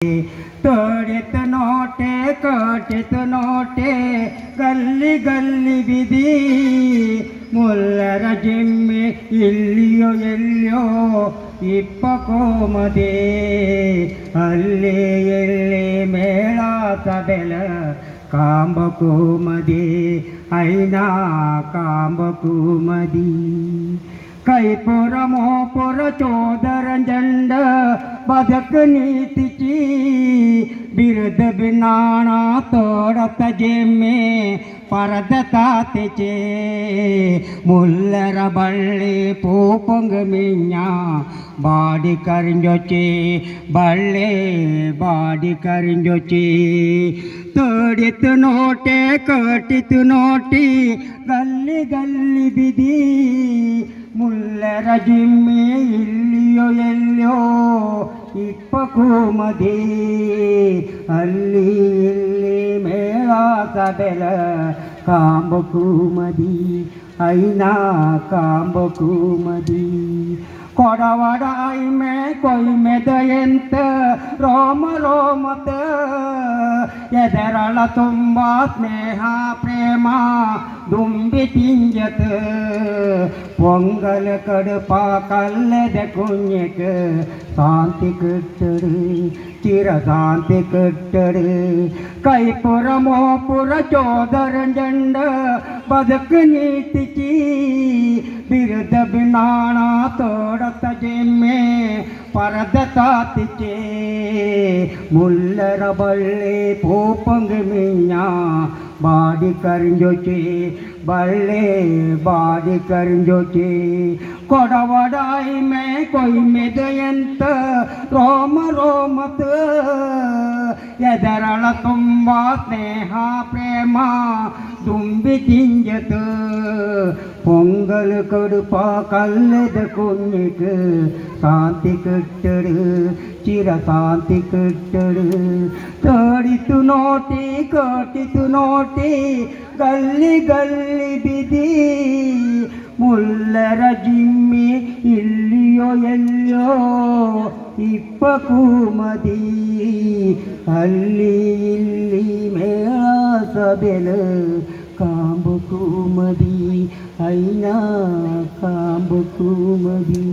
तोड़ित नोटे कोटित नोटे गल्ली गल्ली बिदी ಮುಲ್ಲರ ಜಿಮ್ಮೆ ಇಲ್ಲಿಯೋ ಎಲ್ಲಿಯೋ ಇಪ್ಪಕೋಮದೆ ಅಲ್ಲೇ ಎಲ್ಲೇ ಮೇಳಾತ ಬೆಲ ಕಾಂಬಕೋಮದೆ ಐನಾ ಕಾಂಬಕೋಮದಿ ಕೈಪುರ ಮೋಪುರ ಚೋದರ ಜಂಡ ಬದಕ ನೀತಿಚಿ ಬಿರುದ ಬಿನಾಣ ತೋಡತ ಜೆಮ್ಮೆ ಪರದ ತಾತೆಚೆ ಮುಲ್ಲರ ಬಳ್ಳಿ ಪೂಪಂಗ ಮಿಂಜ ಬಾಡಿ ಕರಿಂಜೊಚೆ ಬಳ್ಳೆ ಬಾಡಿ ಕರಿಂಜೊಚೆ ತೋಡಿತು ನೋಟೆ ಕಟ್ಟಿತು ನೋಟಿ ಗಲ್ಲಿ ಗಲ್ಲಿ ಬಿದಿ ಮುಲ್ಲರ ಜಿಮ್ಮೆ ಇಲ್ಲಿಯೋ ಎಲ್ಲಿಯೋ ಇಪ್ಪಕೂಮದಿ ಅಲ್ಲಿ ಇಲ್ಲಿ ಮೇಳಾತ ಬೆಲ ಕಾಂಬಕೂಮದಿ ಐನಾ ಕಾಂಬಕೂಮದಿ ಕೊಡವಡ ಐಮೆ ಕೊಯ್ಮೆದ ಎಂತ ರೋಮ ರೋಮತ ಎದರಳ ತುಂಬ ಸ್ನೇಹ ಪ್ರೇಮ ದುಂಬಿ ತಿಂಜತ ಪೊಂಗಲ ಕಡುಪ ಕಲ್ಲದ ಕುഞ്ഞಕ ಶಾಂತಿ ಕಟ್ಟಡು ಚಿರ ಶಾಂತಿ ಕಟ್ಟಡು ಕೈಪುರ ಮೋಪುರ ಚೋದರ ಜಂಡ ಬದುಕ ನೀತಿಚಿ ಬಿರುದ ಬಿನಾಣ ತೋಡತ ಜೆಮ್ಮೆ ಪರದ ತಾತಿಚೆ ಮುಲ್ಲರ ಬಳ್ಳಿ ಪೂಪಂಗ ಮಿಂಜ ಬಾಡಿ ಕರಿಂಜೊಚೆ ಬಳ್ಳೆ ಬಾಡಿ ಕರಿಂಜೊಚೆ ಕೊಡವಡಾಯಿ ಮೇ ಕೊಯ್ಮೆದ ಎಂತ ರೋಮ ರೋಮತ ಎದರಳ ತುಂಬ ಸ್ನೇಹ ಪ್ರೇಮ ದುಂಬಿ ತಿಂಜತ ಪೊಂಗಲ್ ಕಡುಪ ಕಲ್ಲದ ಕುഞ്ഞಕ ಶಾಂತಿ ಕಟ್ಟಡು ಚಿರ ಶಾಂತಿ ಕಟ್ಟಡು ತೋಡಿತು ನೋಟಿ ಕಟ್ಟಿತು ನೋಟಿ ಗಲ್ಲಿ ಗಲ್ಲಿ ಬಿದಿ ಮುಲ್ಲರ ಜಿಮ್ಮಿ ಇಲ್ಲಿಯೋ ಎಲ್ಲಿಯೋ ಇಪ್ಪಕೂಮದಿ ಅಲ್ಲಿ ಇಲ್ಲಿ ಮೇಳಾಸ ಬೆಲ ಕಾಂಬಕೂಮದಿ ಐನಾ ಕಾಂಬಕೂಮದಿ.